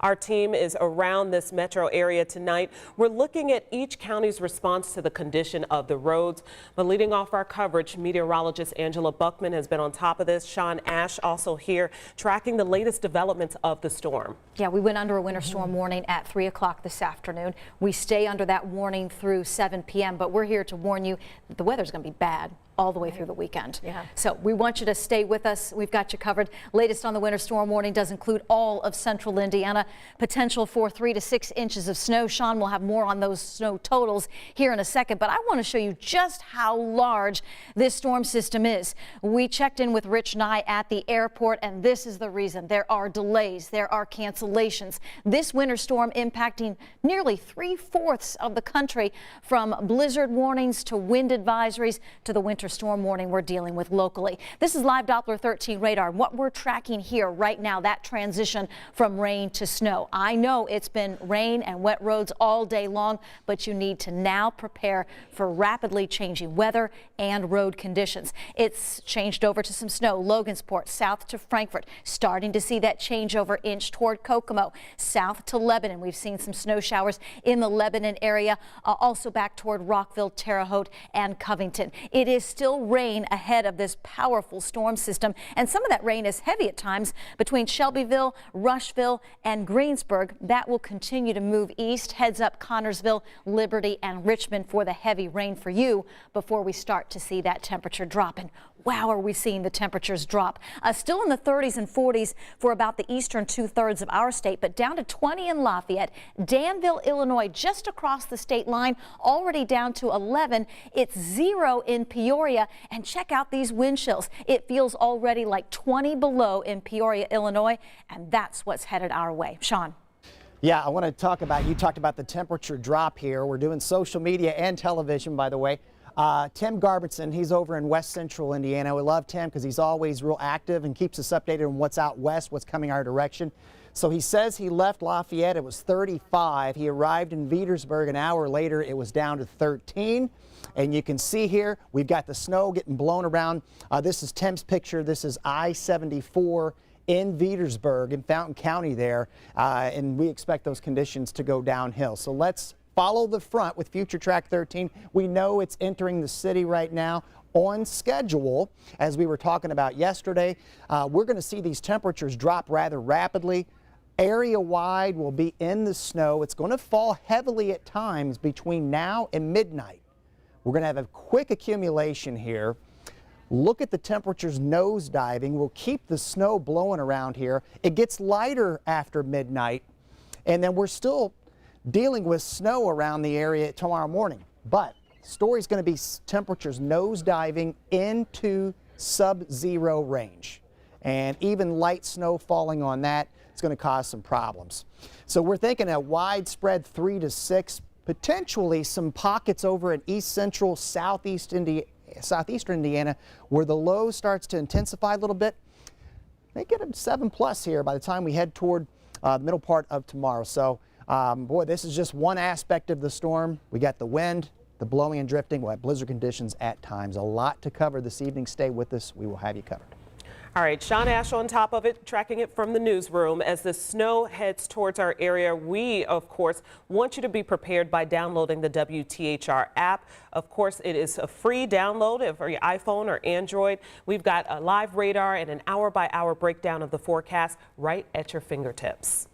Our team is around this metro area tonight. We're looking at each county's response to the condition of the roads. But leading off our coverage, meteorologist Angela Buchman has been on top of this. Sean Ash also here tracking the latest developments of the storm. Yeah, we went under a winter storm warning at 3 o'clock this afternoon. We stay under that warning through 7 p.m. But we're here to warn you that the weather's going to be bad all the way through the weekend. Yeah. So we want you to stay with us. We've got you covered. Latest on the winter storm warning does include all of central Indiana. Potential for 3 to 6 inches of snow. Sean will have more on those snow totals here in a second, but I want to show you just how large this storm system is. We checked in with Rich Nye at the airport, and this is the reason. There are delays. There are cancellations. This winter storm impacting nearly 3/4 of the country, from blizzard warnings to wind advisories to the winter storm warning we're dealing with locally. This is live Doppler 13 radar. What we're tracking here right now, that transition from rain to snow. I know it's been rain and wet roads all day long, but you need to now prepare for rapidly changing weather and road conditions. It's changed over to some snow. Logansport, south to Frankfort, starting to see that changeover inch toward Kokomo. South to Lebanon, we've seen some snow showers in the Lebanon area, also back toward Rockville, Terre Haute, and Covington. It is still rain ahead of this powerful storm system, and some of that rain is heavy at times between Shelbyville, Rushville, and Greensburg. That will continue to move east, heads up Connorsville, Liberty, and Richmond for the heavy rain for you before we start to see that temperature drop. And wow, are we seeing the temperatures drop. Still in the 30s and 40s for about the eastern 2/3 of our state, but down to 20 in Lafayette. Danville, Illinois, just across the state line, already down to 11. It's 0 in Peoria. And check out these wind chills. It feels already like 20 below in Peoria, Illinois, and that's what's headed our way. Sean. Yeah, I want to talk about, you talked about the temperature drop here. We're doing social media and television, by the way. Tim Garbinson, he's over in west central Indiana. We love Tim because he's always real active and keeps us updated on what's out west, what's coming our direction. So he says he left Lafayette, it was 35. He arrived in Petersburg an hour later, it was down to 13. And you can see here, we've got the snow getting blown around. This is Tim's picture. This is I-74 in Petersburg, in Fountain County there. And we expect those conditions to go downhill. So let's follow the front with Future Track 13. We know it's entering the city right now on schedule. As we were talking about yesterday, we're going to see these temperatures drop rather rapidly. Area-wide will be in the snow. It's going to fall heavily at times between now and midnight. We're going to have a quick accumulation here. Look at the temperatures nosediving. We'll keep the snow blowing around here. It gets lighter after midnight, and then we're still dealing with snow around the area tomorrow morning. But the story's going to be temperatures nosediving into sub-zero range. And even light snow falling on that is going to cause some problems. So we're thinking a widespread 3 to 6, potentially some pockets over in east central, southeastern Indiana, where the low starts to intensify a little bit. They get a 7+ here by the time we head toward the middle part of tomorrow. So boy, this is just one aspect of the storm. We got the wind, the blowing and drifting. We'll have blizzard conditions at times. A lot to cover this evening. Stay with us. We will have you covered. All right, Sean Ash on top of it, tracking it from the newsroom. As the snow heads towards our area, we, of course, want you to be prepared by downloading the WTHR app. Of course, it is a free download for your iPhone or Android. We've got a live radar and an hour-by-hour breakdown of the forecast right at your fingertips.